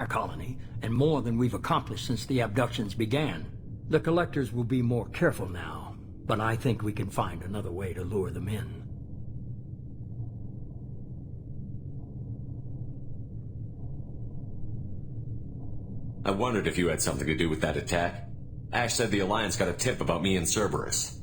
colony, and more than we've accomplished since the abductions began. The Collectors will be more careful now, but I think we can find another way to lure them in. I wondered if you had something to do with that attack. Ash said the Alliance got a tip about me and Cerberus.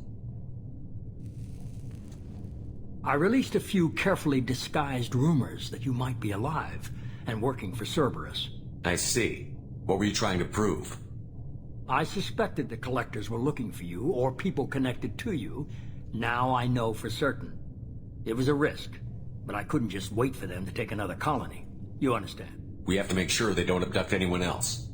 I released a few carefully disguised rumors that you might be alive and working for Cerberus. I see. What were you trying to prove? I suspected the Collectors were looking for you, or people connected to you. Now I know for certain. It was a risk, but I couldn't just wait for them to take another colony. You understand? We have to make sure they don't abduct anyone else.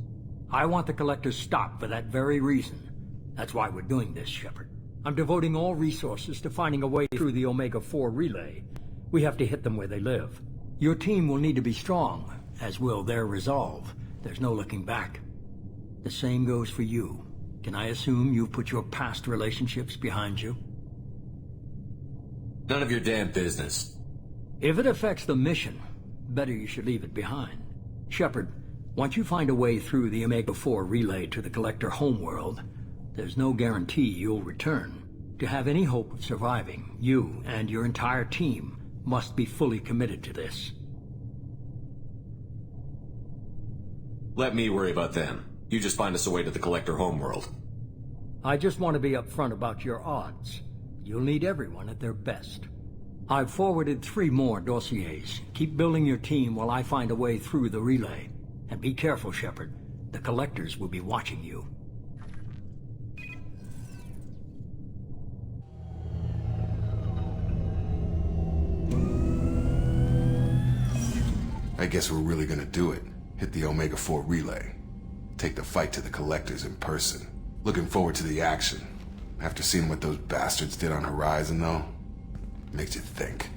I want the Collectors stopped for that very reason. That's why we're doing this, Shepard. I'm devoting all resources to finding a way through the Omega-4 relay. We have to hit them where they live. Your team will need to be strong, as will their resolve. There's no looking back. The same goes for you. Can I assume you've put your past relationships behind you? None of your damn business. If it affects the mission, better you should leave it behind. Shepard, once you find a way through the Omega-4 relay to the Collector homeworld, there's no guarantee you'll return. To have any hope of surviving, you and your entire team must be fully committed to this. Let me worry about them. You just find us a way to the Collector homeworld. I just want to be upfront about your odds. You'll need everyone at their best. I've forwarded 3 more dossiers. Keep building your team while I find a way through the relay. And be careful, Shepard. The Collectors will be watching you. I guess we're really gonna do it. Hit the Omega-4 relay. Take the fight to the Collectors in person. Looking forward to the action. After seeing what those bastards did on Horizon, though, makes you think.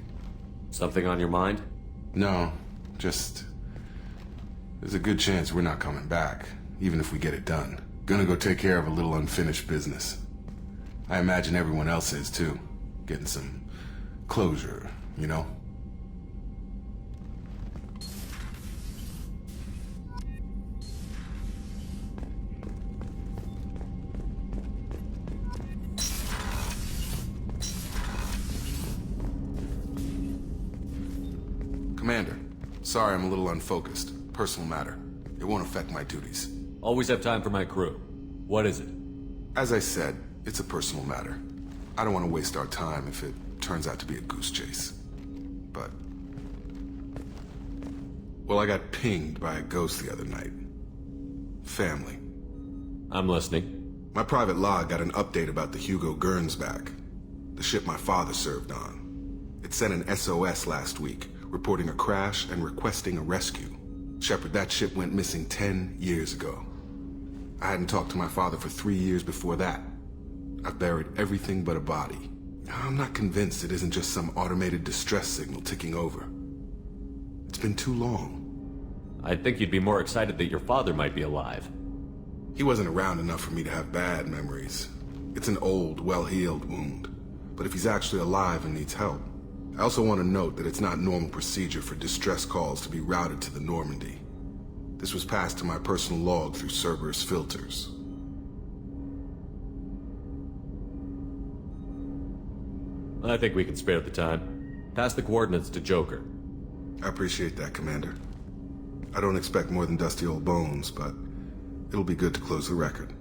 Something on your mind? No, just... there's a good chance we're not coming back, even if we get it done. Gonna go take care of a little unfinished business. I imagine everyone else is, too. Getting some closure, you know? Commander, sorry I'm a little unfocused. Personal matter. It won't affect my duties. Always have time for my crew. What is it? As I said, it's a personal matter. I don't want to waste our time if it turns out to be a goose chase. But... well, I got pinged by a ghost the other night. Family. I'm listening. My private log got an update about the Hugo Gernsback, the ship my father served on. It sent an SOS last week, reporting a crash and requesting a rescue. Shepard, that ship went missing 10 years ago. I hadn't talked to my father for 3 years before that. I've buried everything but a body. I'm not convinced it isn't just some automated distress signal ticking over. It's been too long. I'd think you'd be more excited that your father might be alive. He wasn't around enough for me to have bad memories. It's an old, well-healed wound. But if he's actually alive and needs help, I also want to note that it's not normal procedure for distress calls to be routed to the Normandy. This was passed to my personal log through Cerberus filters. I think we can spare the time. Pass the coordinates to Joker. I appreciate that, Commander. I don't expect more than dusty old bones, but it'll be good to close the record.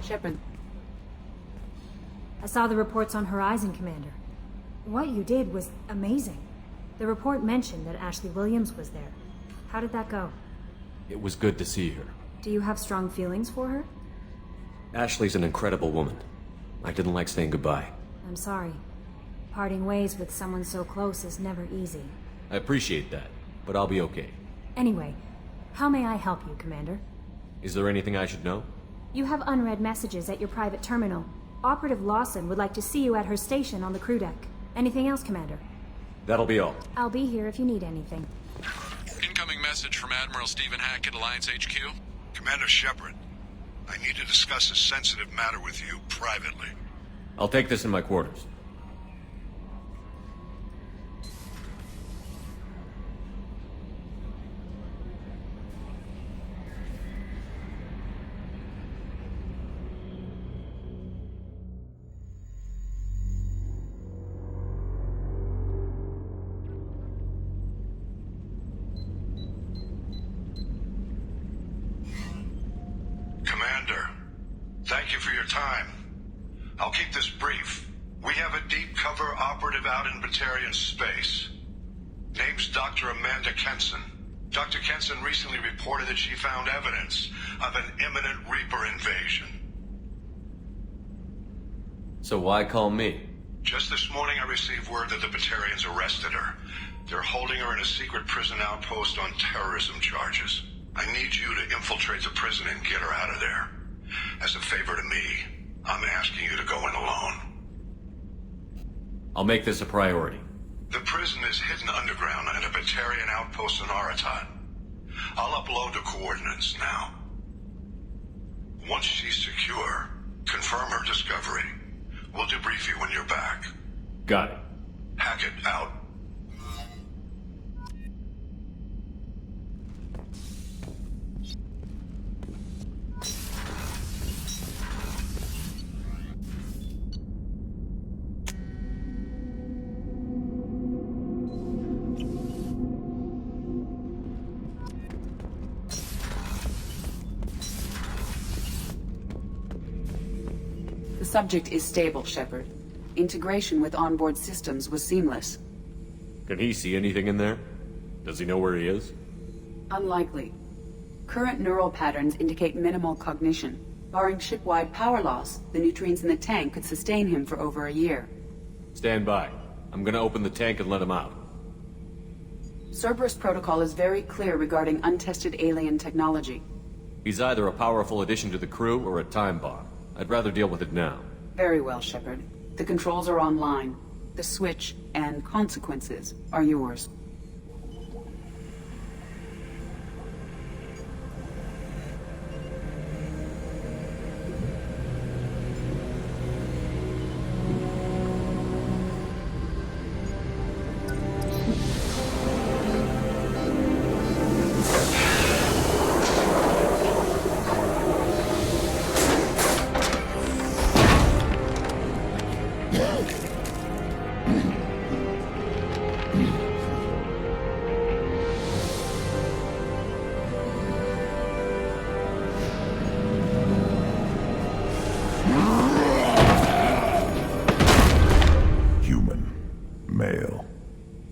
Shepard. I saw the reports on Horizon, Commander. What you did was amazing. The report mentioned that Ashley Williams was there. How did that go? It was good to see her. Do you have strong feelings for her? Ashley's an incredible woman. I didn't like saying goodbye. I'm sorry. Parting ways with someone so close is never easy. I appreciate that, but I'll be okay. Anyway, how may I help you, Commander? Is there anything I should know? You have unread messages at your private terminal. Operative Lawson would like to see you at her station on the crew deck. Anything else, Commander? That'll be all. I'll be here if you need anything. Incoming message from Admiral Stephen Hackett, Alliance HQ. Commander Shepard, I need to discuss a sensitive matter with you privately. I'll take this in my quarters. Commander, thank you for your time. I'll keep this brief. We have a deep cover operative out in Batarian space. Name's Dr. Amanda Kenson. Dr. Kenson recently reported that she found evidence of an imminent Reaper invasion. So why call me? Just this morning I received word that the Batarians arrested her. They're holding her in a secret prison outpost on terrorism charges. I need you to infiltrate the prison and get her out of there. As a favor to me, I'm asking you to go in alone. I'll make this a priority. The prison is hidden underground in a Batarian outpost in Aratat. I'll upload the coordinates now. Once she's secure, confirm her discovery. We'll debrief you when you're back. Got it. Hackett out. The subject is stable, Shepard. Integration with onboard systems was seamless. Can he see anything in there? Does he know where he is? Unlikely. Current neural patterns indicate minimal cognition. Barring ship-wide power loss, the nutrients in the tank could sustain him for over a year. Stand by. I'm gonna open the tank and let him out. Cerberus protocol is very clear regarding untested alien technology. He's either a powerful addition to the crew or a time bomb. I'd rather deal with it now. Very well, Shepard. The controls are online. The switch and consequences are yours.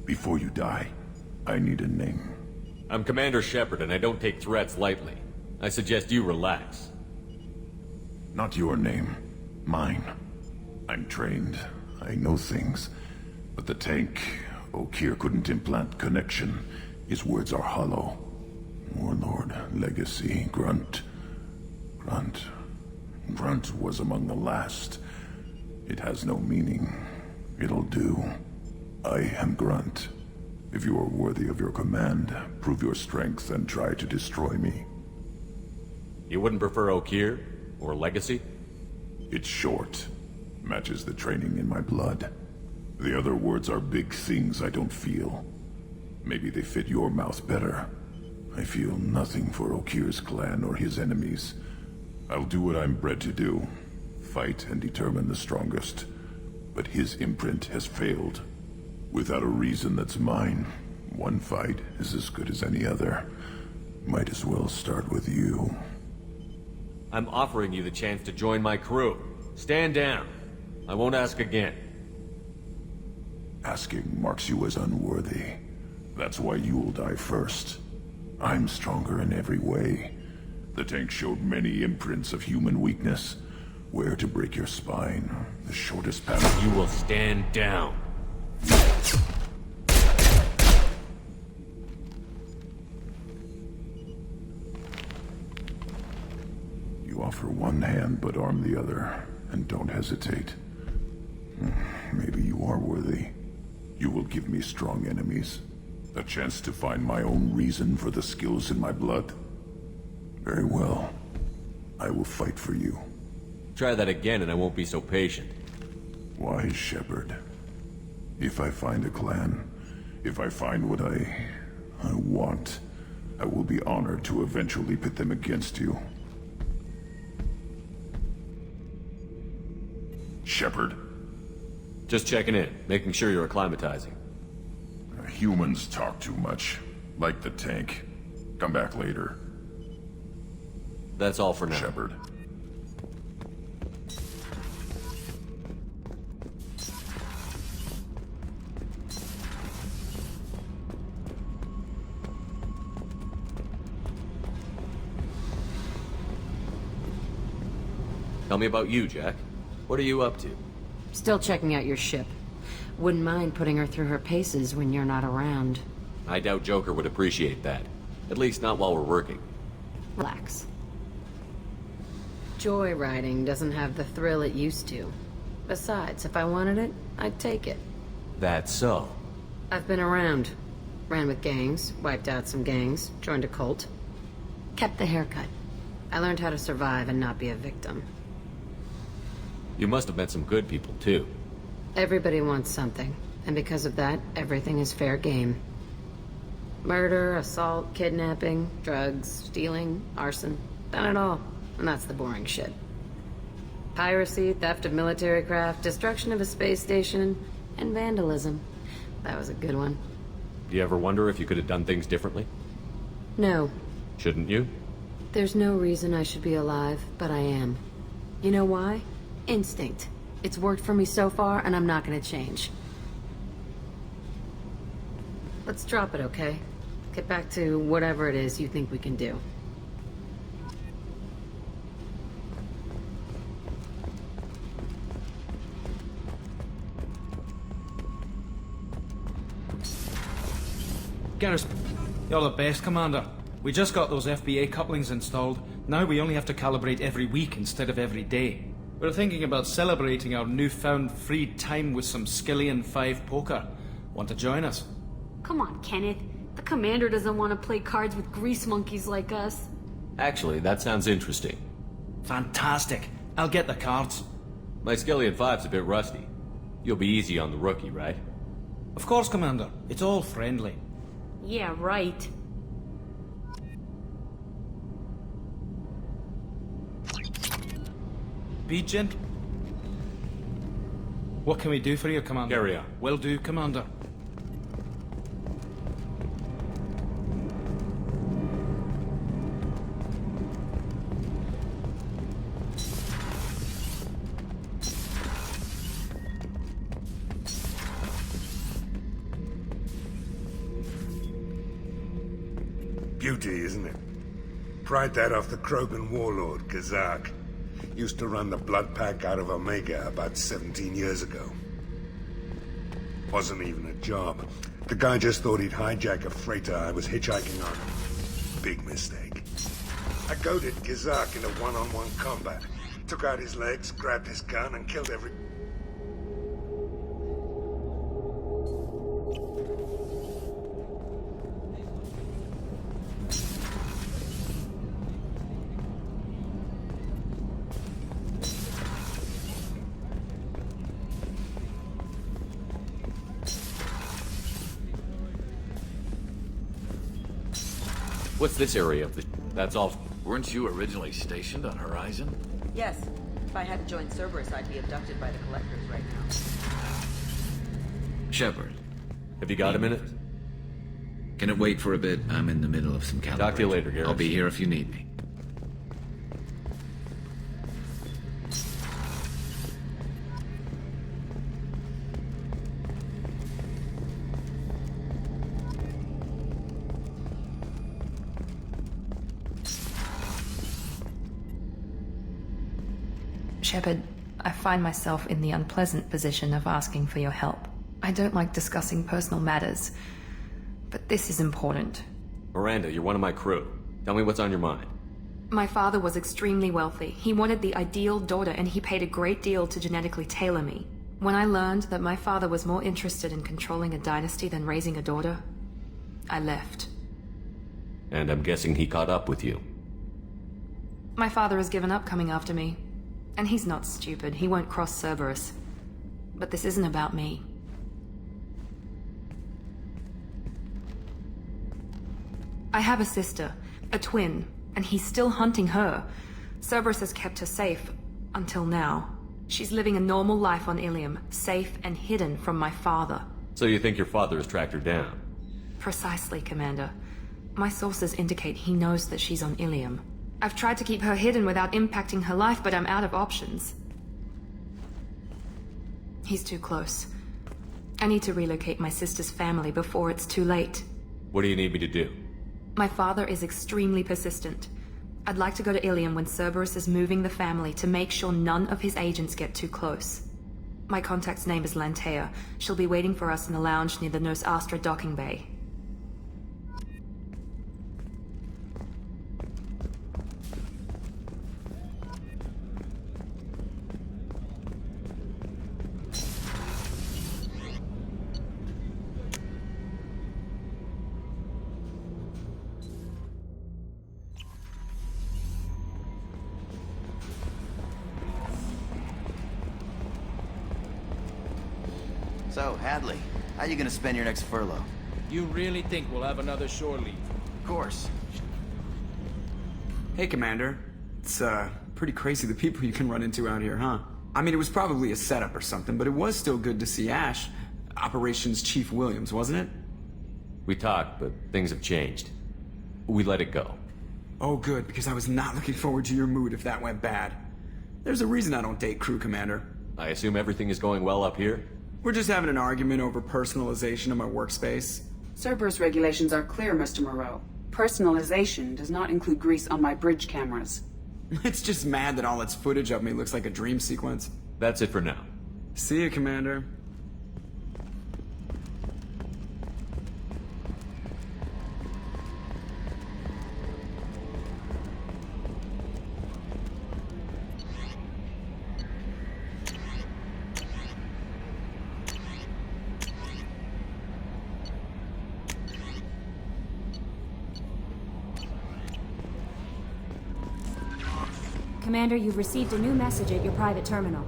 Before you die, I need a name. I'm Commander Shepard, and I don't take threats lightly. I suggest you relax. Not your name. Mine. I'm trained. I know things. But the tank, Okeer couldn't implant connection. His words are hollow. Warlord, Legacy, Grunt. Grunt was among the last. It has no meaning. It'll do. I am Grunt. If you are worthy of your command, prove your strength and try to destroy me. You wouldn't prefer Okeer? Or Legacy? It's short. Matches the training in my blood. The other words are big things I don't feel. Maybe they fit your mouth better. I feel nothing for Okeer's clan or his enemies. I'll do what I'm bred to do. Fight and determine the strongest. But his imprint has failed. Without a reason that's mine, one fight is as good as any other. Might as well start with you. I'm offering you the chance to join my crew. Stand down. I won't ask again. Asking marks you as unworthy. That's why you'll die first. I'm stronger in every way. The tank showed many imprints of human weakness. Where to break your spine, the shortest path. You will stand down. You offer one hand but arm the other, and don't hesitate. Maybe you are worthy. You will give me strong enemies. A chance to find my own reason for the skills in my blood. Very well. I will fight for you. Try that again and I won't be so patient. Why, Shepard? If I find a clan, if I find what I want, I will be honored to eventually pit them against you. Shepard. Just checking in, making sure you're acclimatizing. Humans talk too much. Like the tank. Come back later. That's all for now. Shepard. Tell me about you, Jack. What are you up to? Still checking out your ship. Wouldn't mind putting her through her paces when you're not around. I doubt Joker would appreciate that. At least not while we're working. Relax. Joyriding doesn't have the thrill it used to. Besides, if I wanted it, I'd take it. That's so. I've been around. Ran with gangs, wiped out some gangs, joined a cult. Kept the haircut. I learned how to survive and not be a victim. You must have met some good people, too. Everybody wants something, and because of that, everything is fair game. Murder, assault, kidnapping, drugs, stealing, arson, done it all. And that's the boring shit. Piracy, theft of military craft, destruction of a space station, and vandalism. That was a good one. Do you ever wonder if you could have done things differently? No. Shouldn't you? There's no reason I should be alive, but I am. You know why? Instinct. It's worked for me so far, and I'm not gonna change. Let's drop it, okay? Get back to whatever it is you think we can do. Garrus, you're the best, Commander. We just got those FBA couplings installed. Now we only have to calibrate every week instead of every day. We're thinking about celebrating our newfound free time with some Skillian 5 poker. Want to join us? Come on, Kenneth. The Commander doesn't want to play cards with grease monkeys like us. Actually, that sounds interesting. Fantastic. I'll get the cards. My Skillian 5's a bit rusty. You'll be easy on the rookie, right? Of course, Commander. It's all friendly. Yeah, right. Be gentle. What can we do for you, Commander? Carry on. Will do, Commander. Beauty, isn't it? Pried that off the Krogan warlord, Kazak. Used to run the Blood Pack out of Omega about 17 years ago. Wasn't even a job. The guy just thought he'd hijack a freighter I was hitchhiking on. Big mistake. I goaded Kazak into one-on-one combat. Took out his legs, grabbed his gun, and killed every... What's this area of the... That's all... Weren't you originally stationed on Horizon? Yes. If I hadn't joined Cerberus, I'd be abducted by the Collectors right now. Shepard. Have you got a minute? Can it wait for a bit? I'm in the middle of some calibration. Talk to you later, Garrus. I'll be here if you need me. Shepard, I find myself in the unpleasant position of asking for your help. I don't like discussing personal matters, but this is important. Miranda, you're one of my crew. Tell me what's on your mind. My father was extremely wealthy. He wanted the ideal daughter, and he paid a great deal to genetically tailor me. When I learned that my father was more interested in controlling a dynasty than raising a daughter, I left. And I'm guessing he caught up with you. My father has given up coming after me. And he's not stupid. He won't cross Cerberus. But this isn't about me. I have a sister, a twin, and he's still hunting her. Cerberus has kept her safe, until now. She's living a normal life on Ilium, safe and hidden from my father. So you think your father has tracked her down? Precisely, Commander. My sources indicate he knows that she's on Ilium. I've tried to keep her hidden without impacting her life, but I'm out of options. He's too close. I need to relocate my sister's family before it's too late. What do you need me to do? My father is extremely persistent. I'd like to go to Ilium when Cerberus is moving the family to make sure none of his agents get too close. My contact's name is Lantea. She'll be waiting for us in the lounge near the Nurse Astra docking bay. So, Hadley, how you gonna spend your next furlough? You really think we'll have another shore leave? Of course. Hey, Commander. It's, pretty crazy the people you can run into out here, huh? I mean, it was probably a setup or something, but it was still good to see Ash. Operations Chief Williams, wasn't it? We talked, but things have changed. We let it go. Oh, good, because I was not looking forward to your mood if that went bad. There's a reason I don't date crew, Commander. I assume everything is going well up here? We're just having an argument over personalization of my workspace. Cerberus regulations are clear, Mr. Moreau. Personalization does not include grease on my bridge cameras. It's just mad that all its footage of me looks like a dream sequence. That's it for now. See you, Commander. Commander, you've received a new message at your private terminal.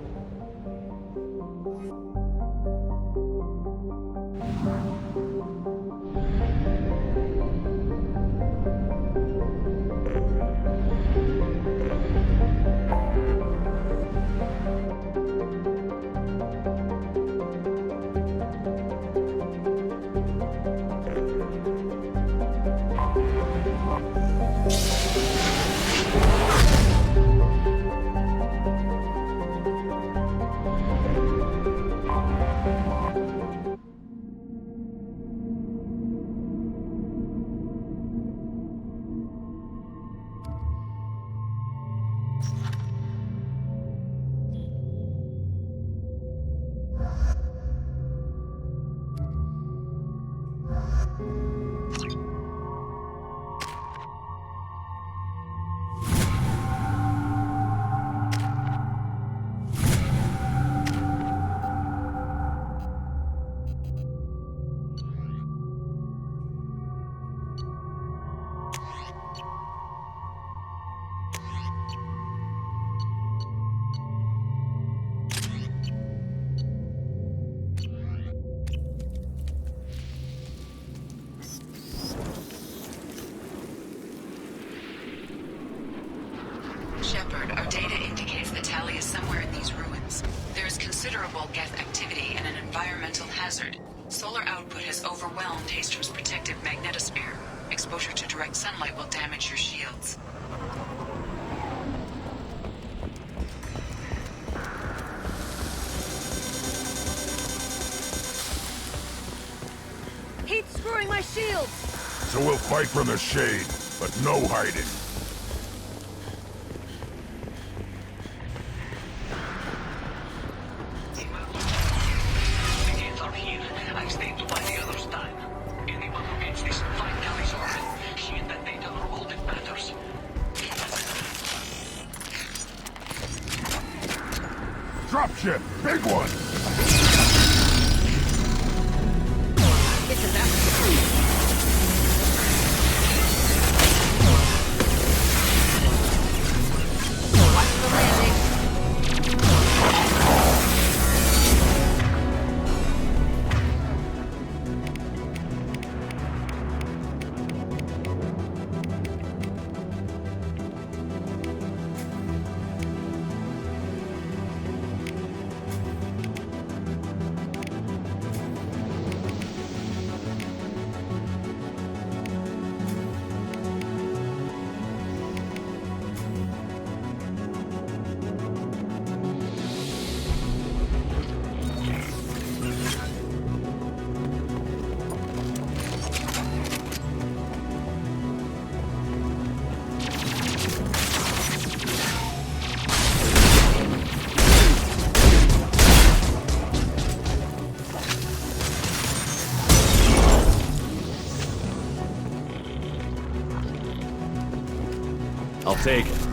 Shepard, our data indicates that Tali is somewhere in these ruins. There is considerable Geth activity and an environmental hazard. Solar output has overwhelmed Hastrom's protective magnetosphere. Exposure to direct sunlight will damage your shields. Heat's screwing my shields! So we'll fight from the shade, but no hiding. Dropship! Big one! I'll take it.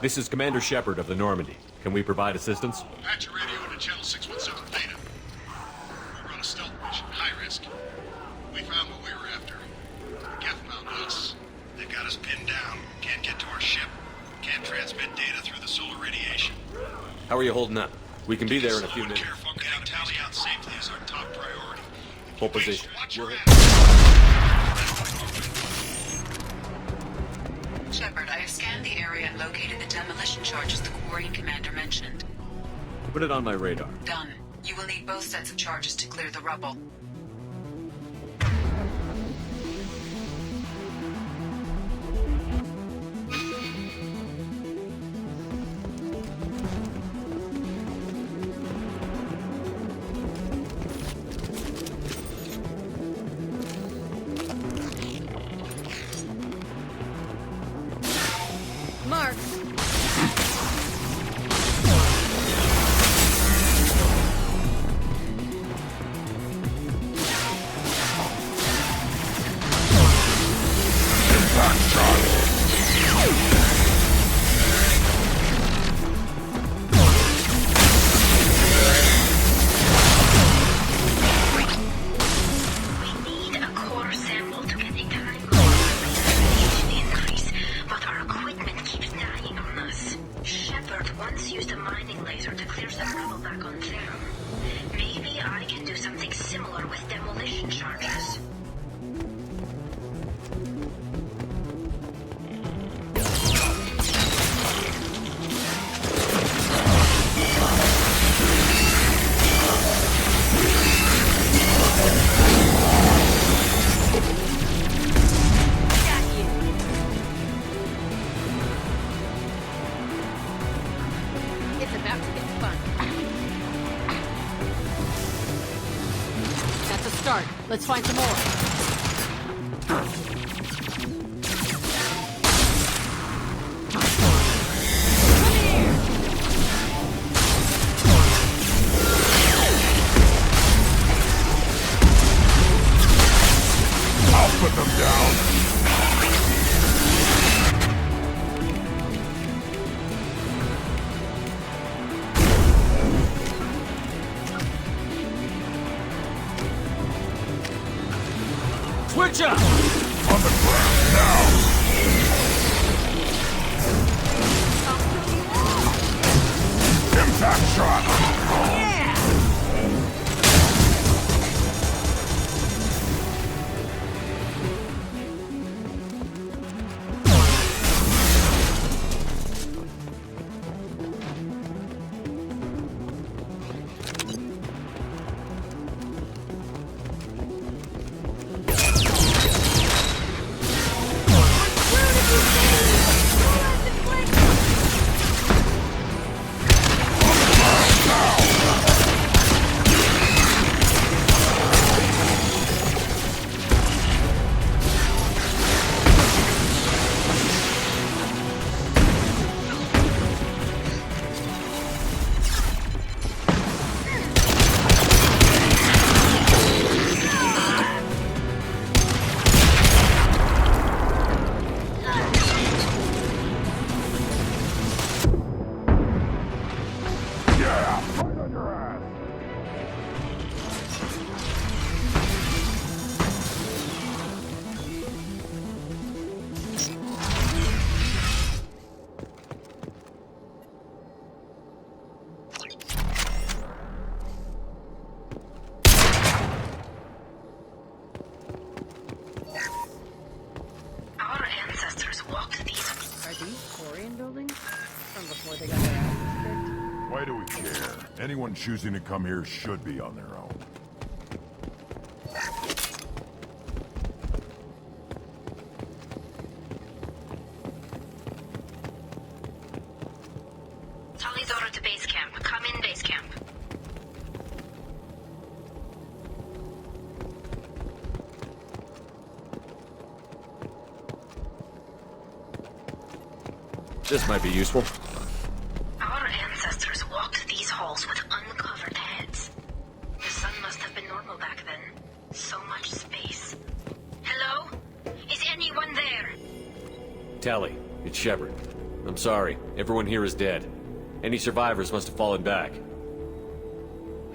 This is Commander Shepard of the Normandy. Can we provide assistance? Patch your radio into channel 617 Beta. We're on a stealth mission, high risk. We found what we were after. Geth found us. They've got us pinned down. Can't get to our ship. Can't transmit data through the solar radiation. How are you holding up? We can be there in a few minutes. Careful, getting Tally out safely is our top priority. Hold position. Shepard, I have scanned the area and located the demolition charges the Quarian commander mentioned. Put it on my radar. Done. You will need both sets of charges to clear the rubble. Mark! Let's find some more. I'll put them down. Switch up! On the ground now! Impact shot! Yeah! Why do we care? Anyone choosing to come here should be on their own. Tully's order to base camp. Come in, base camp. This might be useful. Our ancestors walked these halls with uncovered heads. The sun must have been normal back then. So much space. Hello? Is anyone there? Tally, it's Shepard. I'm sorry. Everyone here is dead. Any survivors must have fallen back.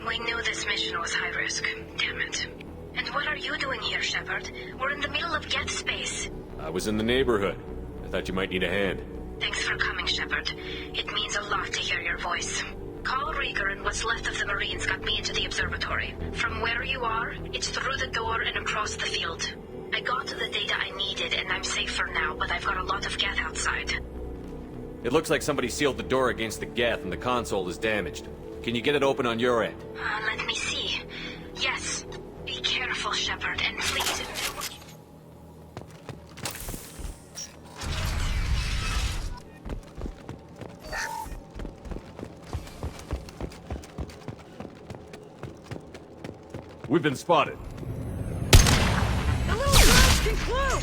We knew this mission was high risk. Damn it. And what are you doing here, Shepard? We're in the middle of Geth space. I was in the neighborhood. I thought you might need a hand. Thanks for coming, Shepard. It means a lot to hear your voice. Carl Rieger and what's left of the Marines got me into the observatory. From where you are, it's through the door and across the field. I got the data I needed and I'm safe for now, but I've got a lot of Geth outside. It looks like somebody sealed the door against the Geth and the console is damaged. Can you get it open on your end? Let me see. Yes. Be careful, Shepard, and please... We've been spotted. The little girls can clue!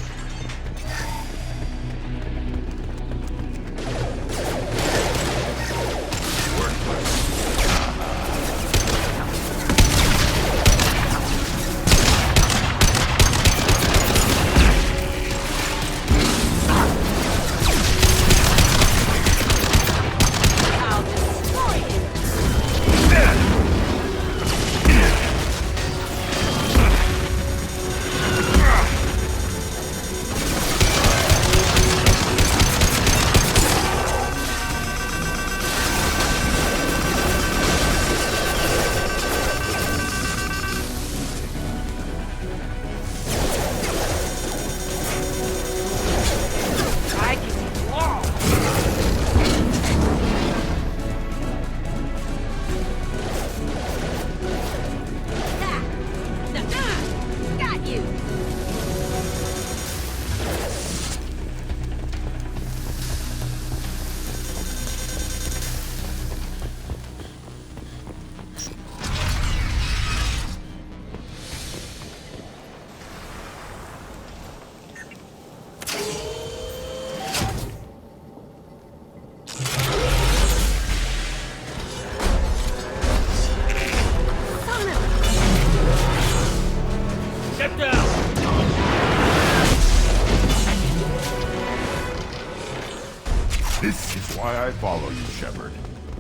This is why I follow you, Shepard.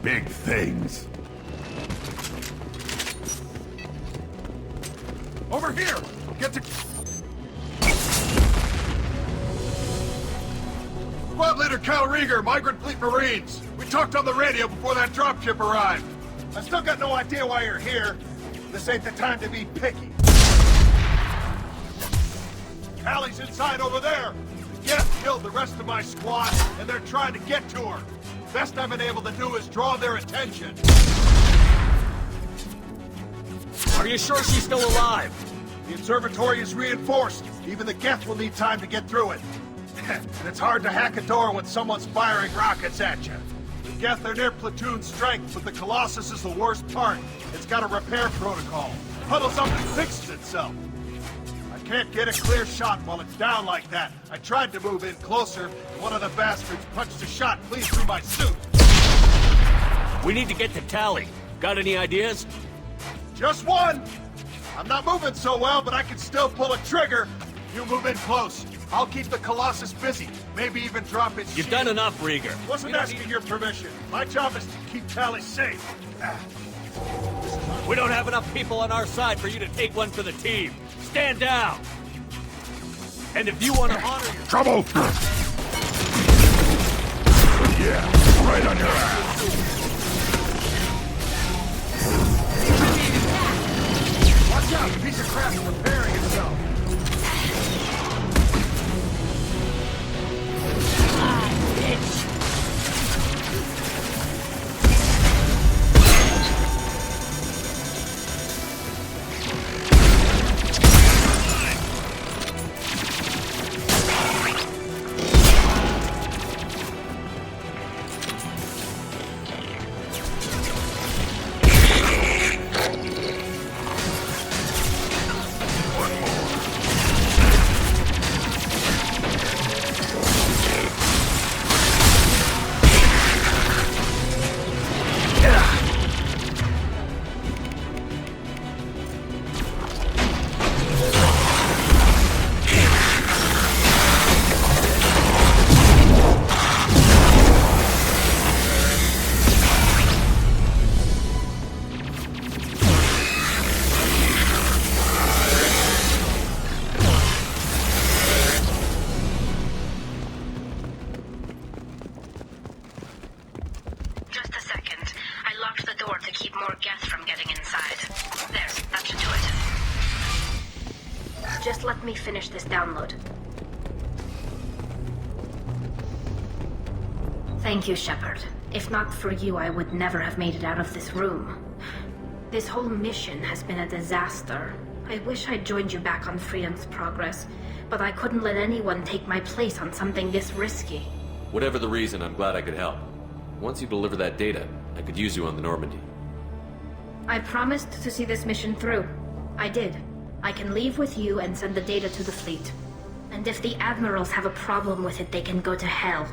Big things. Over here! Get to... Squad Leader Cal Rieger, Migrant Fleet Marines. We talked on the radio before that dropship arrived. I still got no idea why you're here. This ain't the time to be picky. Callie's inside over there. The Geth killed the rest of my squad, and they're trying to get to her. Best I've been able to do is draw their attention. Are you sure she's still alive? The observatory is reinforced. Even the Geth will need time to get through it. And it's hard to hack a door when someone's firing rockets at you. The Geth are near platoon strength, but the Colossus is the worst part. It's got a repair protocol. Huddles up and fixes itself. I can't get a clear shot while it's down like that. I tried to move in closer, and one of the bastards punched a shot clean through my suit. We need to get to Tally. Got any ideas? Just one! I'm not moving so well, but I can still pull a trigger. You move in close. I'll keep the Colossus busy. Maybe even drop its You've shield. done enough, Rieger. Wasn't asking your permission. My job is to keep Tally safe. We don't have enough people on our side for you to take one for the team. Stand down. And if you want to honor your... Trouble! Yeah, right on your ass. Watch out! The piece of crap's repairing itself. Let me finish this download. Thank you, Shepard. If not for you, I would never have made it out of this room. This whole mission has been a disaster. I wish I'd joined you back on Freedom's Progress, but I couldn't let anyone take my place on something this risky. Whatever the reason, I'm glad I could help. Once you deliver that data, I could use you on the Normandy. I promised to see this mission through. I did. I can leave with you and send the data to the fleet. And if the admirals have a problem with it, they can go to hell.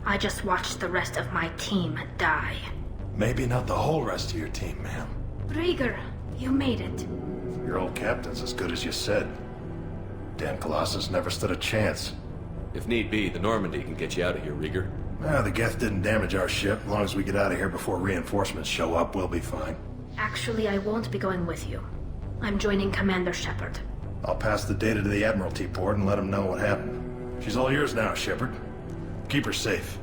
I just watched the rest of my team die. Maybe not the whole rest of your team, ma'am. Rieger, you made it. Your old captain's as good as you said. Damn Colossus never stood a chance. If need be, the Normandy can get you out of here, Rieger. The Geth didn't damage our ship. As long as we get out of here before reinforcements show up, we'll be fine. Actually, I won't be going with you. I'm joining Commander Shepard. I'll pass the data to the Admiralty port and let them know what happened. She's all yours now, Shepard. Keep her safe.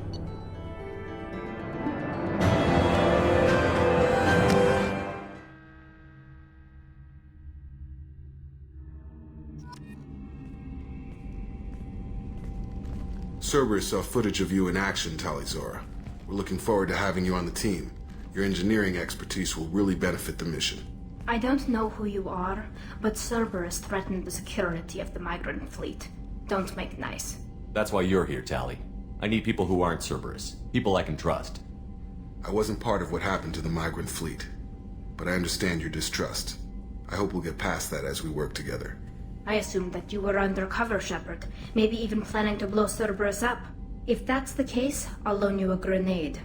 Cerberus saw footage of you in action, Tali'Zorah. We're looking forward to having you on the team. Your engineering expertise will really benefit the mission. I don't know who you are, but Cerberus threatened the security of the migrant fleet. Don't make nice. That's why you're here, Tali. I need people who aren't Cerberus. People I can trust. I wasn't part of what happened to the migrant fleet, but I understand your distrust. I hope we'll get past that as we work together. I assumed that you were undercover, Shepard. Maybe even planning to blow Cerberus up. If that's the case, I'll loan you a grenade.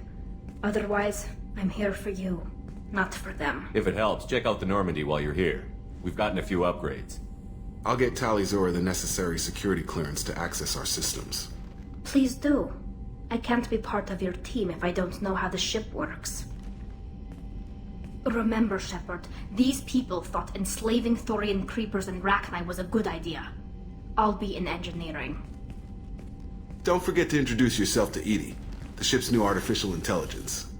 Otherwise, I'm here for you, not for them. If it helps, check out the Normandy while you're here. We've gotten a few upgrades. I'll get Tali'Zorah the necessary security clearance to access our systems. Please do. I can't be part of your team if I don't know how the ship works. Remember, Shepard, these people thought enslaving Thorian creepers and Rachni was a good idea. I'll be in engineering. Don't forget to introduce yourself to EDI, the ship's new artificial intelligence.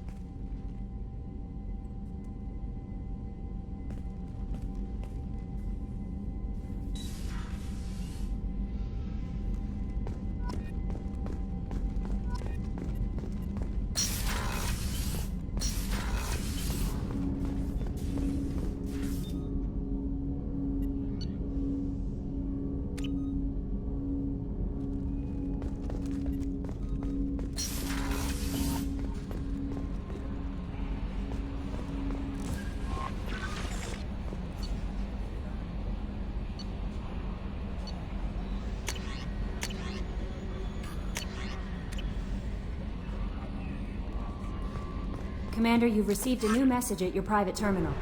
Commander, you've received a new message at your private terminal.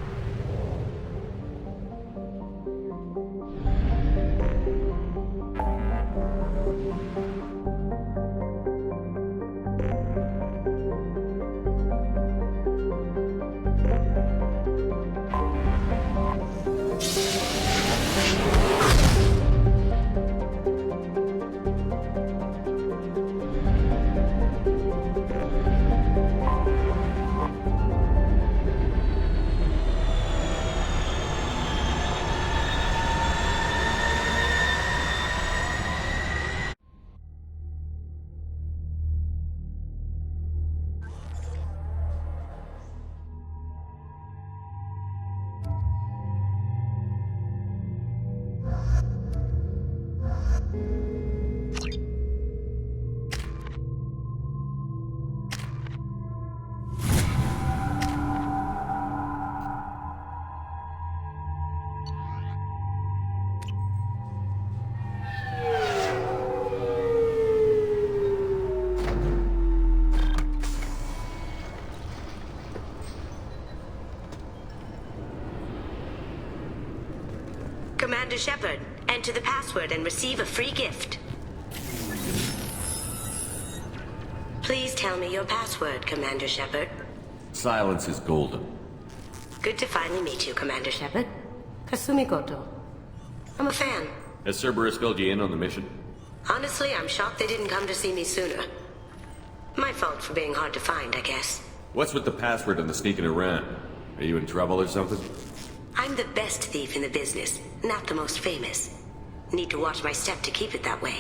Commander Shepard, enter the password and receive a free gift. Please tell me your password, Commander Shepard. Silence is golden. Good to finally meet you, Commander Shepard. Kasumi Goto. I'm a fan. Has Cerberus filled you in on the mission? Honestly, I'm shocked they didn't come to see me sooner. My fault for being hard to find, I guess. What's with the password and the sneaking around? Are you in trouble or something? I'm the best thief in the business, not the most famous. Need to watch my step to keep it that way.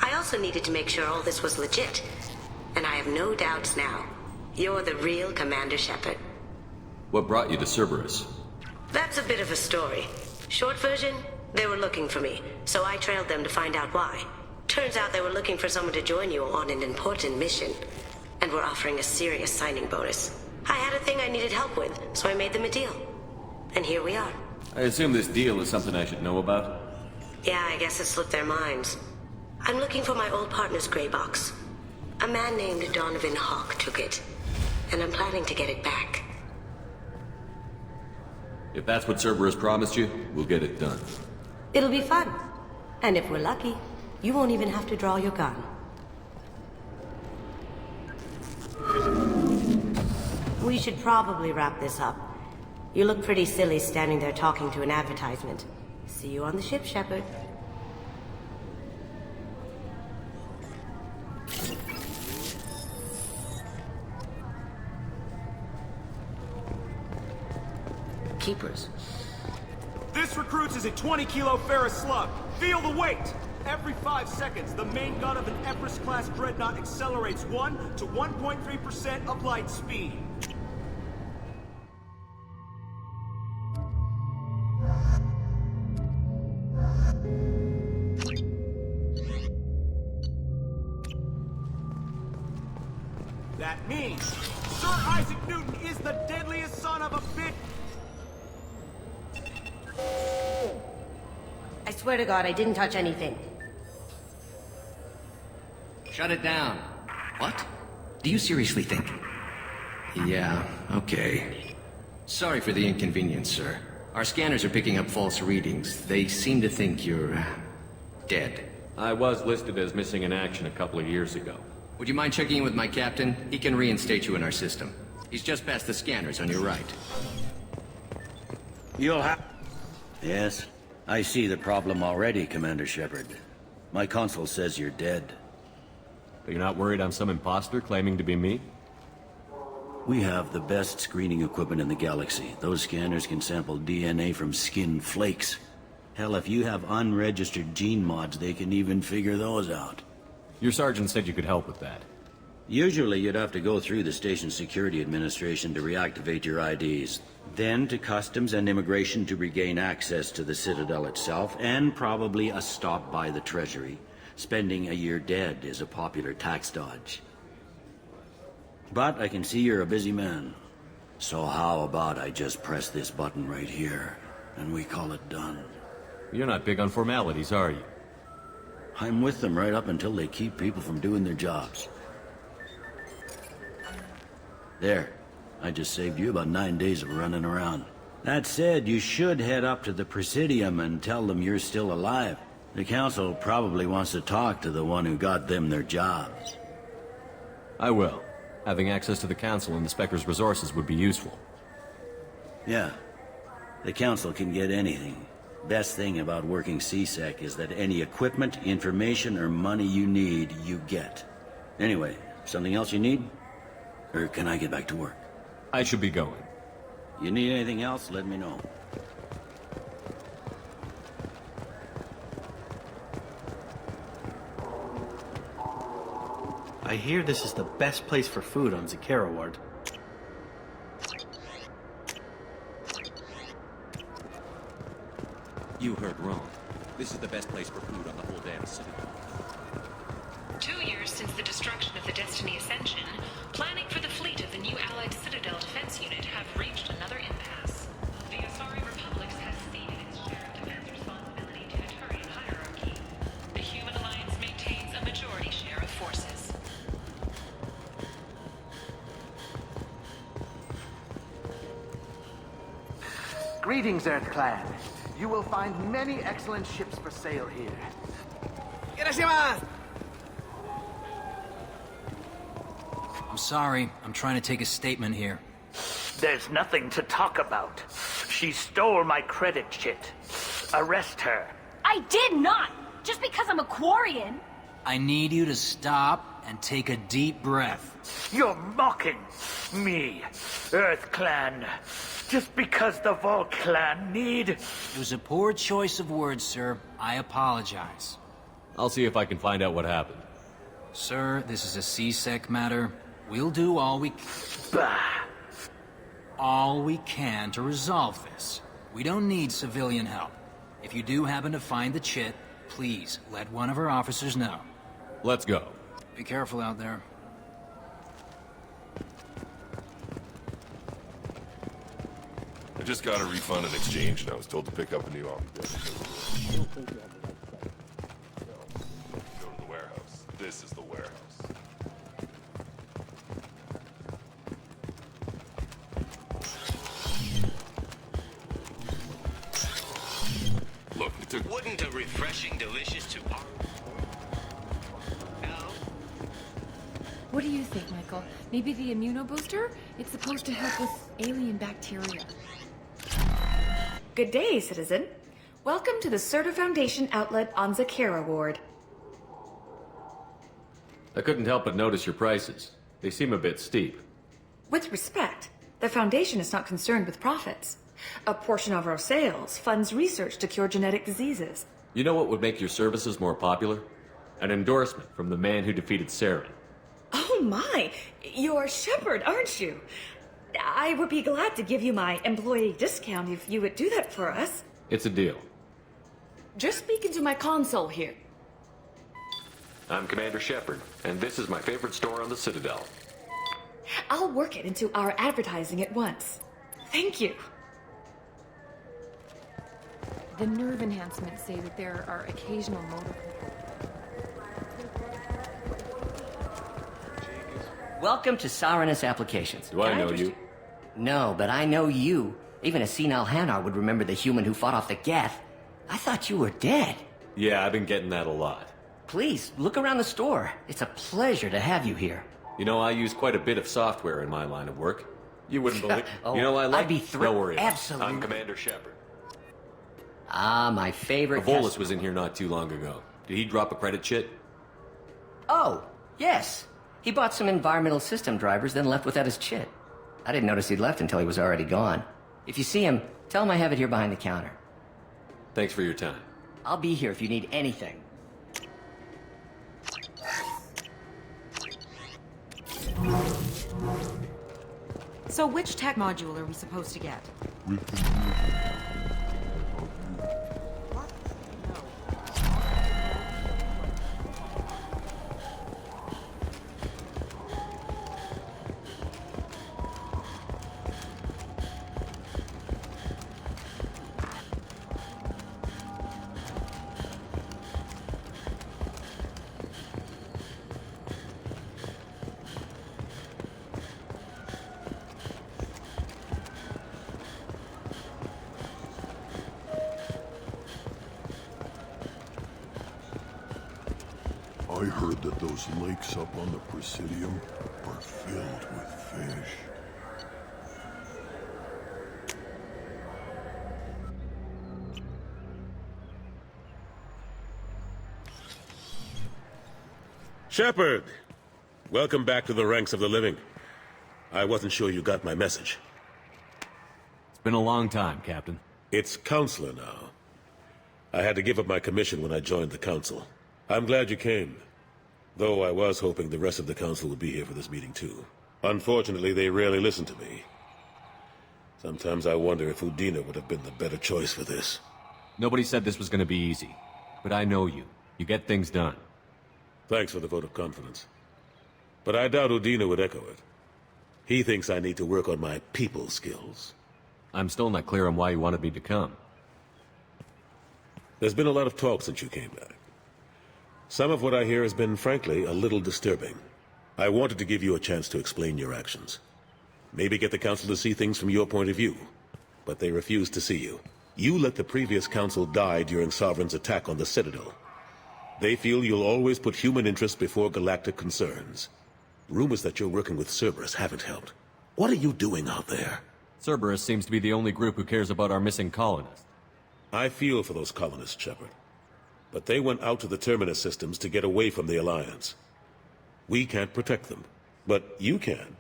I also needed to make sure all this was legit. And I have no doubts now. You're the real Commander Shepard. What brought you to Cerberus? That's a bit of a story. Short version, they were looking for me, so I trailed them to find out why. Turns out they were looking for someone to join you on an important mission, and were offering a serious signing bonus. I had a thing I needed help with, so I made them a deal. And here we are. I assume this deal is something I should know about? Yeah, I guess it slipped their minds. I'm looking for my old partner's gray box. A man named Donovan Hawk took it, and I'm planning to get it back. If that's what Cerberus promised you, we'll get it done. It'll be fun. And if we're lucky, you won't even have to draw your gun. We should probably wrap this up. You look pretty silly standing there talking to an advertisement. See you on the ship, Shepard. Keepers. This recruits is a 20-kilo ferrous slug. Feel the weight! Every 5 seconds, the main gun of an Empress-class dreadnought accelerates 1 to 1.3% of light speed. That means Sir Isaac Newton is the deadliest son of a bitch. I swear to God, I didn't touch anything. Shut it down. What? Do you seriously think? Yeah, okay. Sorry for the inconvenience, sir. Our scanners are picking up false readings. They seem to think you're... dead. I was listed as missing in action a couple of years ago. Would you mind checking in with my captain? He can reinstate you in our system. He's just past the scanners on your right. You'll have... Yes, I see the problem already, Commander Shepard. My console says you're dead. But you're not worried I'm some imposter claiming to be me? We have the best screening equipment in the galaxy. Those scanners can sample DNA from skin flakes. Hell, if you have unregistered gene mods, they can even figure those out. Your sergeant said you could help with that. Usually you'd have to go through the Station Security Administration to reactivate your IDs. Then to Customs and Immigration to regain access to the Citadel itself, and probably a stop by the Treasury. Spending a year dead is a popular tax dodge. But I can see you're a busy man. So how about I just press this button right here, and we call it done? You're not big on formalities, are you? I'm with them right up until they keep people from doing their jobs. There. I just saved you about 9 days of running around. That said, you should head up to the Presidium and tell them you're still alive. The Council probably wants to talk to the one who got them their jobs. I will. Having access to the Council and the Spectre's resources would be useful. Yeah. The Council can get anything. Best thing about working C-Sec is that any equipment, information, or money you need, you get. Anyway, something else you need? Or can I get back to work? I should be going. You need anything else, let me know. I hear this is the best place for food on Zakera Ward. You heard wrong. This is the best place for food on the whole damn city. 2 years since the destruction of the Destiny Ascension, planning for the fleet of the new Allied Citadel Defense Unit have reached another impasse. The Asari Republics has ceded its share of defense responsibility to the Turian hierarchy. The Human Alliance maintains a majority share of forces. Greetings, Earth Clan. You will find many excellent ships for sale here. I'm sorry. I'm trying to take a statement here. There's nothing to talk about. She stole my credit chit. Arrest her. I did not! Just because I'm a Quarian! I need you to stop and take a deep breath. You're mocking me, Earth Clan. just because the Vol clan need... It was a poor choice of words, sir. I apologize. I'll see if I can find out what happened. Sir, this is a C-Sec matter. We'll do all we can to resolve this. We don't need civilian help. If you do happen to find the chit, please let one of our officers know. Let's go. Be careful out there. I just got a refund in exchange, and I was told to pick up a new object. Go to the warehouse. This is the warehouse. Look, it took... Wouldn't a refreshing, delicious to... What do you think, Michael? Maybe the immunobooster? It's supposed to help with alien bacteria. Good day, citizen. Welcome to the Serta Foundation outlet on Zakera Ward. I couldn't help but notice your prices. They seem a bit steep. With respect, the Foundation is not concerned with profits. A portion of our sales funds research to cure genetic diseases. You know what would make your services more popular? An endorsement from the man who defeated Saren. Oh my! You're Shepard, aren't you? I would be glad to give you my employee discount if you would do that for us. It's a deal. Just speaking to my console here. I'm Commander Shepard, and this is my favorite store on the Citadel. I'll work it into our advertising at once. Thank you. The nerve enhancements say that there are occasional motor control. Welcome to Sarenus Applications. Do I know you? No, but I know you. Even a senile Hanar would remember the human who fought off the Geth. I thought you were dead. Yeah, I've been getting that a lot. Please, look around the store. It's a pleasure to have you here. You know, I use quite a bit of software in my line of work. You wouldn't believe... Oh, you know, I like... I'd be thrilled. Don't worry. Absolutely. I'm Commander Shepard. Ah, my favorite... Volus was in here not too long ago. Did he drop a credit chit? Oh, yes. He bought some environmental system drivers, then left without his chit. I didn't notice he'd left until he was already gone. If you see him, tell him I have it here behind the counter. Thanks for your time. I'll be here if you need anything. So which tech module are we supposed to get? I heard that those lakes up on the Presidium are filled with fish. Shepard! Welcome back to the ranks of the living. I wasn't sure you got my message. It's been a long time, Captain. It's Counselor now. I had to give up my commission when I joined the Council. I'm glad you came. Though I was hoping the rest of the Council would be here for this meeting too. Unfortunately, they rarely listen to me. Sometimes I wonder if Udina would have been the better choice for this. Nobody said this was going to be easy. But I know you. You get things done. Thanks for the vote of confidence. But I doubt Udina would echo it. He thinks I need to work on my people skills. I'm still not clear on why you wanted me to come. There's been a lot of talk since you came back. Some of what I hear has been, frankly, a little disturbing. I wanted to give you a chance to explain your actions. Maybe get the Council to see things from your point of view. But they refused to see you. You let the previous Council die during Sovereign's attack on the Citadel. They feel you'll always put human interests before galactic concerns. Rumors that you're working with Cerberus haven't helped. What are you doing out there? Cerberus seems to be the only group who cares about our missing colonists. I feel for those colonists, Shepard. But they went out to the Terminus systems to get away from the Alliance. We can't protect them, but you can.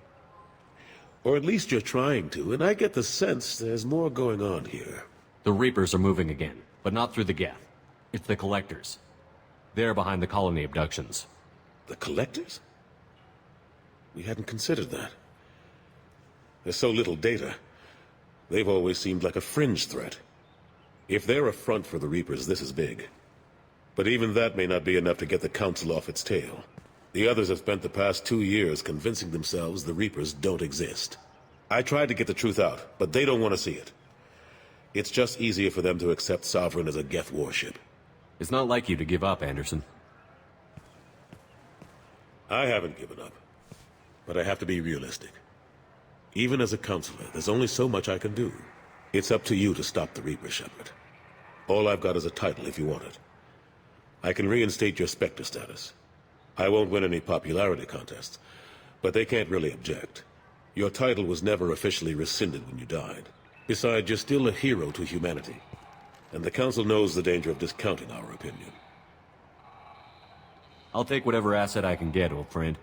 Or at least you're trying to, and I get the sense there's more going on here. The Reapers are moving again, but not through the Geth. It's the Collectors. They're behind the colony abductions. The Collectors? We hadn't considered that. There's so little data. They've always seemed like a fringe threat. If they're a front for the Reapers, this is big. But even that may not be enough to get the Council off its tail. The others have spent the past 2 years convincing themselves the Reapers don't exist. I tried to get the truth out, but they don't want to see it. It's just easier for them to accept Sovereign as a Geth warship. It's not like you to give up, Anderson. I haven't given up. But I have to be realistic. Even as a counselor, there's only so much I can do. It's up to you to stop the Reaper, Shepard. All I've got is a title if you want it. I can reinstate your Spectre status. I won't win any popularity contests, but they can't really object. Your title was never officially rescinded when you died. Besides, you're still a hero to humanity. And the Council knows the danger of discounting our opinion. I'll take whatever asset I can get, old friend.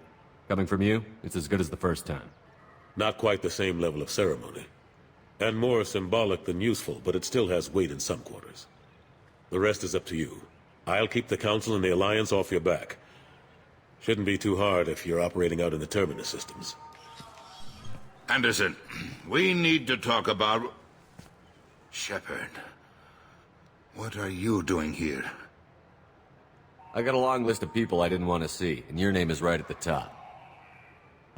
Coming from you, it's as good as the first time. Not quite the same level of ceremony. And more symbolic than useful, but it still has weight in some quarters. The rest is up to you. I'll keep the Council and the Alliance off your back. Shouldn't be too hard if you're operating out in the Terminus systems. Anderson, we need to talk about... Shepard, what are you doing here? I got a long list of people I didn't want to see, and your name is right at the top.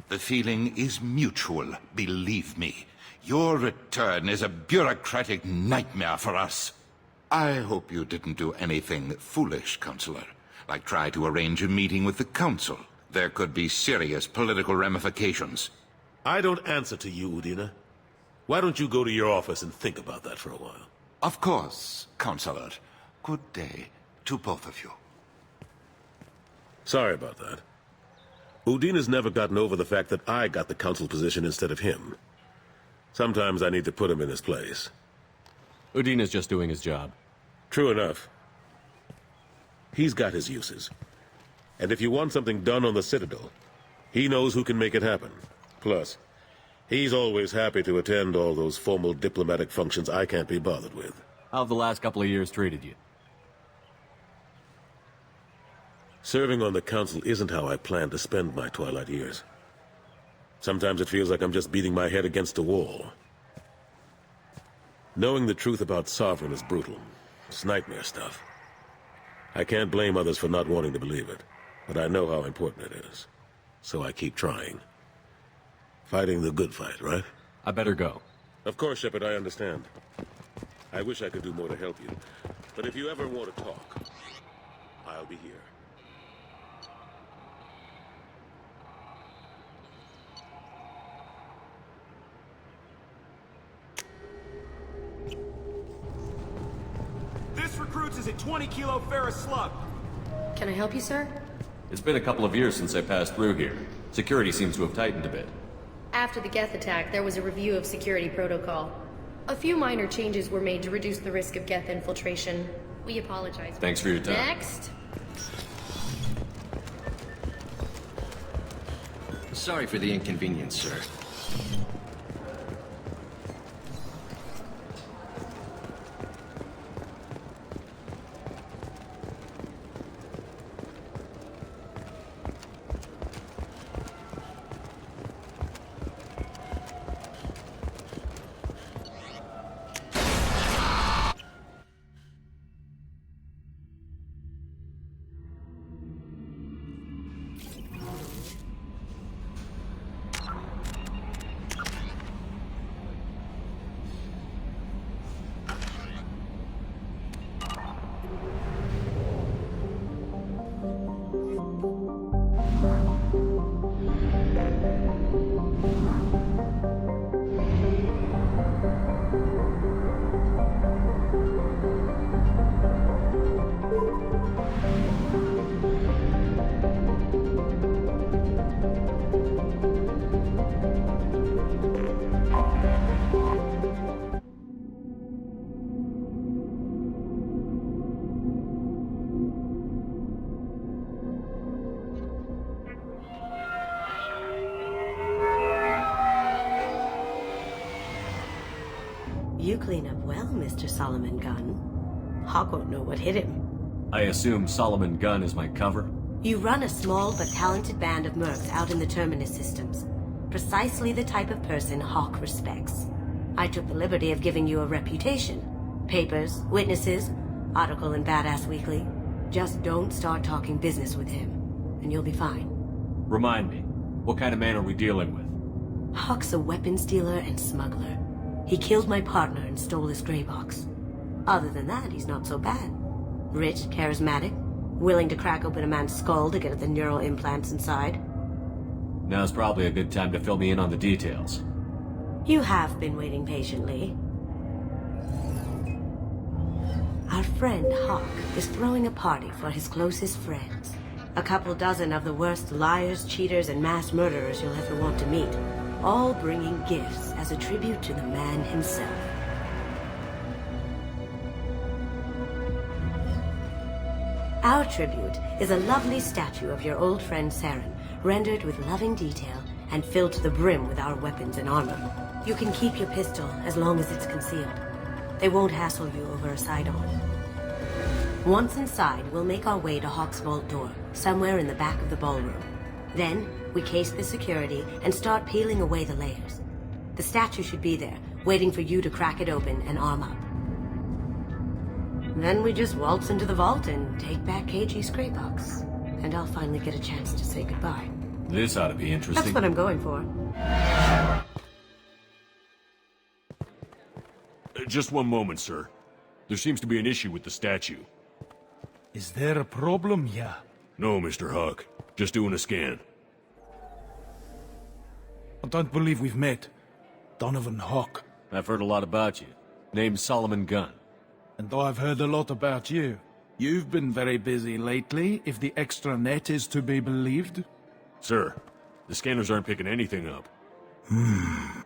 The feeling is mutual, believe me. Your return is a bureaucratic nightmare for us. I hope you didn't do anything foolish, Counselor. Like try to arrange a meeting with the Council. There could be serious political ramifications. I don't answer to you, Udina. Why don't you go to your office and think about that for a while? Of course, Counselor. Good day to both of you. Sorry about that. Udina's never gotten over the fact that I got the Council position instead of him. Sometimes I need to put him in his place. Udina's just doing his job. True enough. He's got his uses. And if you want something done on the Citadel, he knows who can make it happen. Plus, he's always happy to attend all those formal diplomatic functions I can't be bothered with. How have the last couple of years treated you? Serving on the Council isn't how I plan to spend my twilight years. Sometimes it feels like I'm just beating my head against a wall. Knowing the truth about Sovereign is brutal. It's nightmare stuff. I can't blame others for not wanting to believe it, but I know how important it is. So I keep trying. Fighting the good fight, right? I better go. Of course, Shepard, I understand. I wish I could do more to help you. But if you ever want to talk, I'll be here. This recruits is a 20-kilo ferrous slug. Can I help you, sir? It's been a couple of years since I passed through here. Security seems to have tightened a bit. After the Geth attack, there was a review of security protocol. A few minor changes were made to reduce the risk of Geth infiltration. We apologize. Thanks for your time. Next. Sorry for the inconvenience, sir. You clean up well, Mr. Solomon Gunn. Hawk won't know what hit him. I assume Solomon Gunn is my cover? You run a small but talented band of mercs out in the Terminus systems. Precisely the type of person Hawk respects. I took the liberty of giving you a reputation. Papers, witnesses, article in Badass Weekly. Just don't start talking business with him, and you'll be fine. Remind me, what kind of man are we dealing with? Hawk's a weapons dealer and smuggler. He killed my partner and stole his gray box. Other than that, he's not so bad. Rich, charismatic, willing to crack open a man's skull to get at the neural implants inside. Now's probably a good time to fill me in on the details. You have been waiting patiently. Our friend Hawk is throwing a party for his closest friends. A couple dozen of the worst liars, cheaters, and mass murderers you'll ever want to meet. All bringing gifts as a tribute to the man himself. Our tribute is a lovely statue of your old friend Saren, rendered with loving detail and filled to the brim with our weapons and armor. You can keep your pistol as long as it's concealed. They won't hassle you over a sidearm. Once inside, we'll make our way to Hawk's vault door, somewhere in the back of the ballroom. Then, we case the security and start peeling away the layers. The statue should be there, waiting for you to crack it open and arm up. Then we just waltz into the vault and take back KG's gray box. And I'll finally get a chance to say goodbye. This ought to be interesting. That's what I'm going for. Just one moment, sir. There seems to be an issue with the statue. Is there a problem here? No, Mr. Hawk. Just doing a scan. I don't believe we've met. Donovan Hawk. I've heard a lot about you. Name's Solomon Gunn. And I've heard a lot about you. You've been very busy lately, if the extranet is to be believed. Sir, the scanners aren't picking anything up. I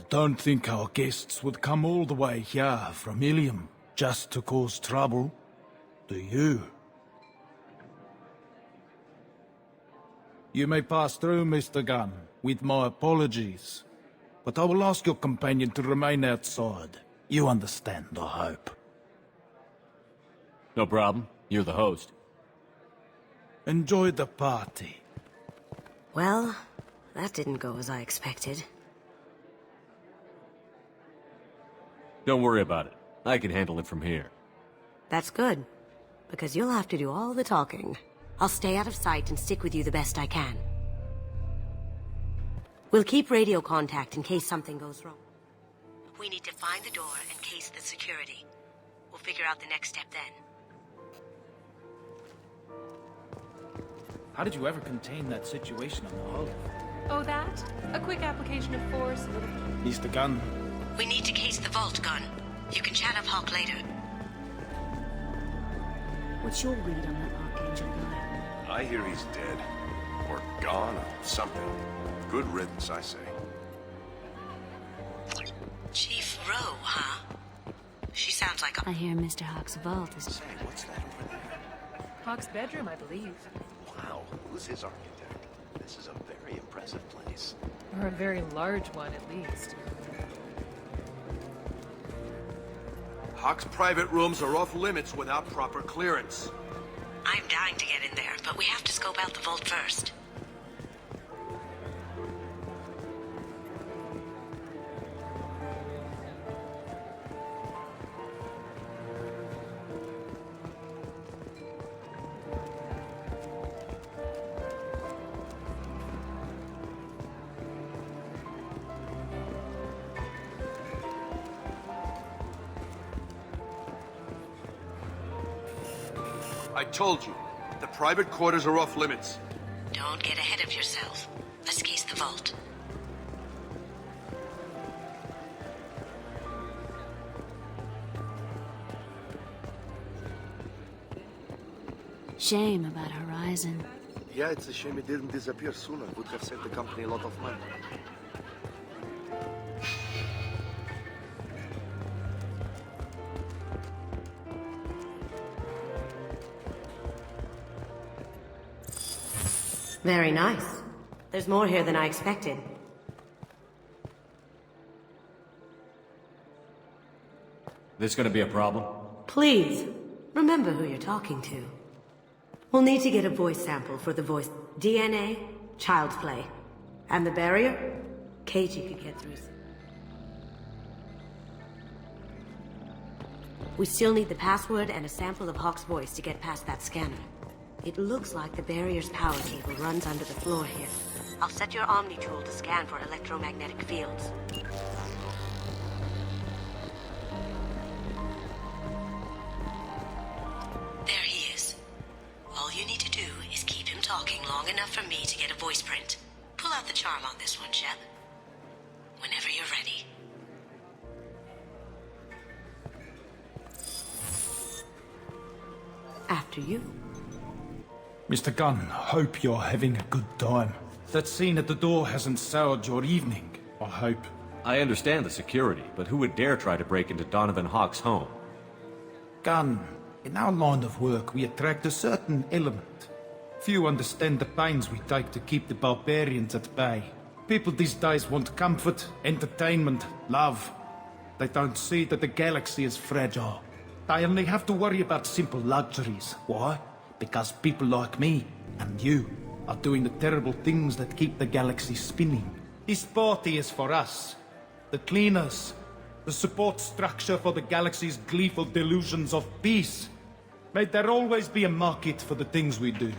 don't think our guests would come all the way here from Ilium just to cause trouble. Do you? You may pass through, Mr. Gunn, with my apologies. But I will ask your companion to remain outside. You understand, I hope. No problem. You're the host. Enjoy the party. Well, that didn't go as I expected. Don't worry about it. I can handle it from here. That's good, because you'll have to do all the talking. I'll stay out of sight and stick with you the best I can. We'll keep radio contact in case something goes wrong. We need to find the door and case the security. We'll figure out the next step then. How did you ever contain that situation on the hull? Oh, that? A quick application of force, a little... Mr. Gunn. We need to case the vault, Gunn. You can chat up Hawk later. What's your read on that Archangel guy? I hear he's dead. Or gone, or something. Good riddance, I say. Chief Rowe, huh? She sounds like a... I hear Mr. Hawk's vault is... Say, what's that over there? Hawk's bedroom, I believe. Wow, who's his architect? This is a very impressive place. Or a very large one, at least. Hawk's private rooms are off limits without proper clearance. I'm dying to get in there, but we have to scope out the vault first. I told you, the private quarters are off limits. Don't get ahead of yourself. Let's case the vault. Shame about Horizon. Yeah, it's a shame it didn't disappear sooner. It would have saved the company a lot of money. Very nice. There's more here than I expected. This gonna be a problem? Please, remember who you're talking to. We'll need to get a voice sample for the voice DNA, child's play. And the barrier? Keiji could get through. We still need the password and a sample of Hawk's voice to get past that scanner. It looks like the barrier's power cable runs under the floor here. I'll set your Omni tool to scan for electromagnetic fields. There he is. All you need to do is keep him talking long enough for me to get a voice print. Pull out the charm on this one, Shep. Whenever you're ready. After you. Mr. Gunn, hope you're having a good time. That scene at the door hasn't soured your evening, I hope. I understand the security, but who would dare try to break into Donovan Hawk's home? Gunn, in our line of work, we attract a certain element. Few understand the pains we take to keep the barbarians at bay. People these days want comfort, entertainment, love. They don't see that the galaxy is fragile. They only have to worry about simple luxuries. Why? Because people like me and you are doing the terrible things that keep the galaxy spinning. This party is for us, the cleaners, the support structure for the galaxy's gleeful delusions of peace. May there always be a market for the things we do.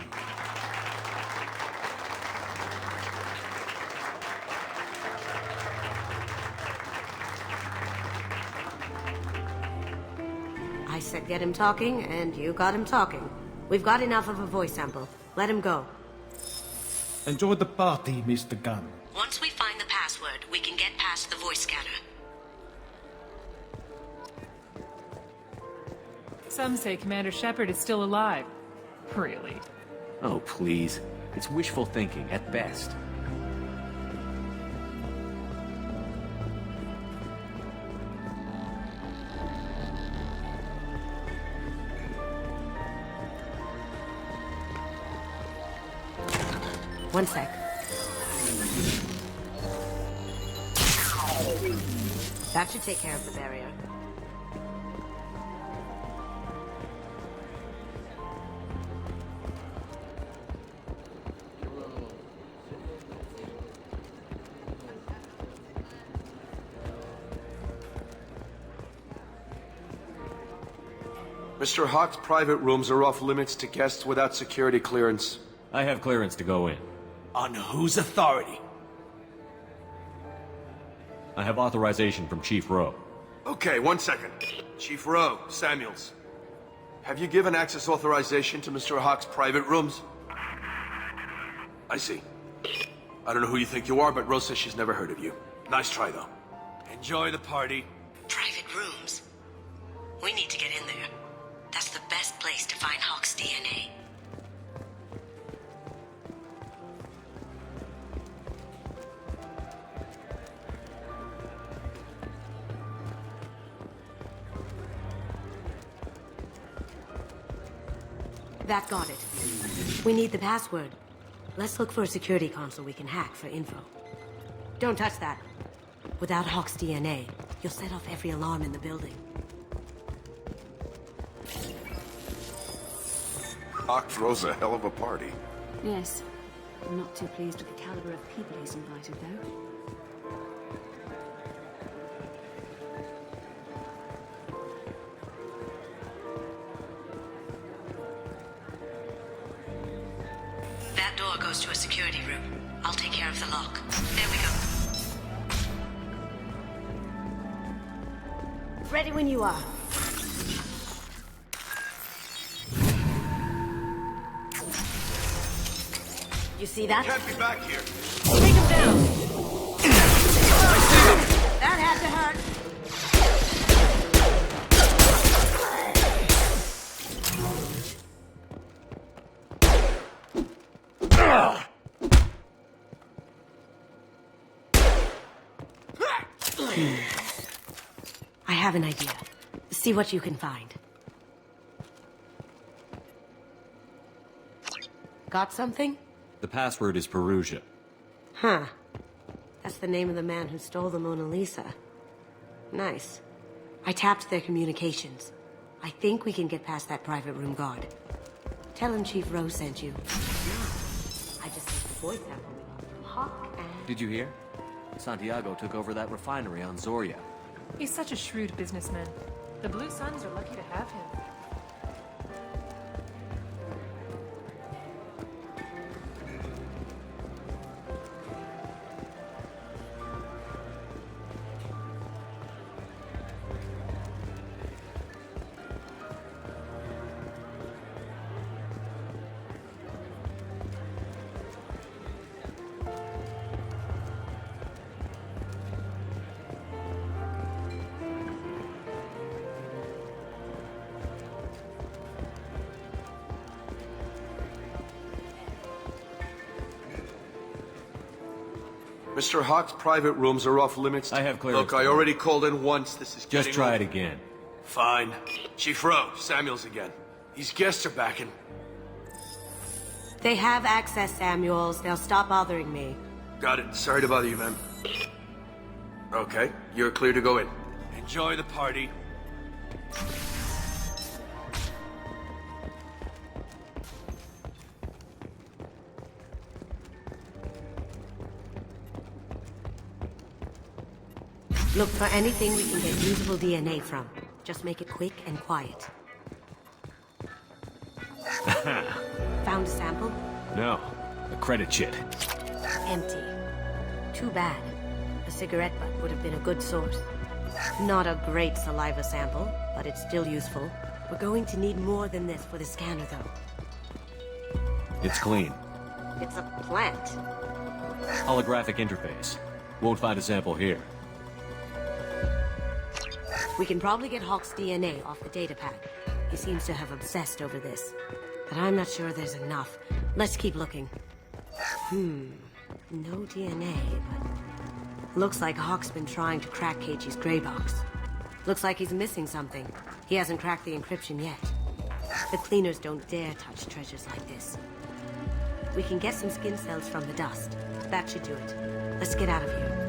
I said get him talking, and you got him talking. We've got enough of a voice sample. Let him go. Enjoy the party, Mr. Gunn. Once we find the password, we can get past the voice scanner. Some say Commander Shepard is still alive. Really? Oh, please. It's wishful thinking, at best. One sec. That should take care of the barrier. Mr. Hawk's private rooms are off limits to guests without security clearance. I have clearance to go in. On whose authority? I have authorization from Chief Rowe. Okay, 1 second. Chief Rowe, Samuels. Have you given access authorization to Mr. Hawk's private rooms? I see. I don't know who you think you are, but Rose says she's never heard of you. Nice try, though. Enjoy the party. Private rooms. We need to get in there. That's the best place to find Hawk's DNA. That got it. We need the password. Let's look for a security console we can hack for info. Don't touch that. Without Hawk's DNA, you'll set off every alarm in the building. Hawk throws a hell of a party. Yes. I'm not too pleased with the caliber of people he's invited, though. That door goes to a security room. I'll take care of the lock. There we go. Ready when you are. You see that? Can't be back here. Take him down! That had to hurt. I have an idea. See what you can find. Got something? The password is Perugia. Huh. That's the name of the man who stole the Mona Lisa. Nice. I tapped their communications. I think we can get past that private room guard. Tell him Chief Rose sent you. I just sent the voice sample we got from Hawk and... Did you hear? Santiago took over that refinery on Zoria. He's such a shrewd businessman. The Blue Suns are lucky to have him. Mr. Hawk's private rooms are off limits. I have clearance. Look, I already called in once. This is Just try it again. Fine. Chief Rowe, Samuels again. These guests are back in. They have access, Samuels. They'll stop bothering me. Got it. Sorry to bother you, man. Okay, you're clear to go in. Enjoy the party. Look for anything we can get usable DNA from. Just make it quick and quiet. Found a sample? No. A credit chit. Empty. Too bad. A cigarette butt would have been a good source. Not a great saliva sample, but it's still useful. We're going to need more than this for the scanner, though. It's clean. It's a plant. Holographic interface. Won't find a sample here. We can probably get Hawk's DNA off the datapad. He seems to have obsessed over this. But I'm not sure there's enough. Let's keep looking. No DNA, but... Looks like Hawk's been trying to crack Keiichi's gray box. Looks like he's missing something. He hasn't cracked the encryption yet. The cleaners don't dare touch treasures like this. We can get some skin cells from the dust. That should do it. Let's get out of here.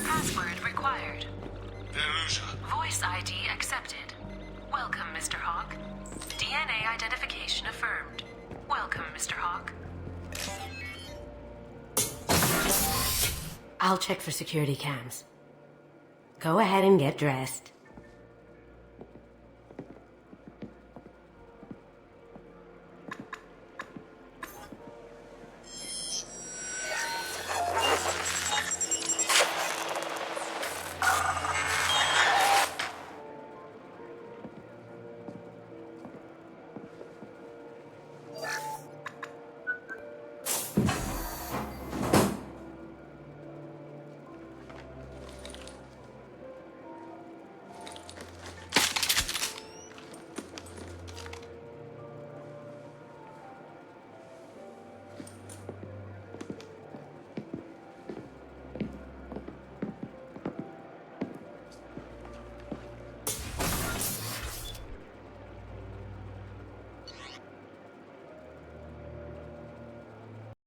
Password required. Voice ID accepted. Welcome, Mr. Hawk. DNA identification affirmed. Welcome, Mr. Hawk. I'll check for security cams. Go ahead and get dressed.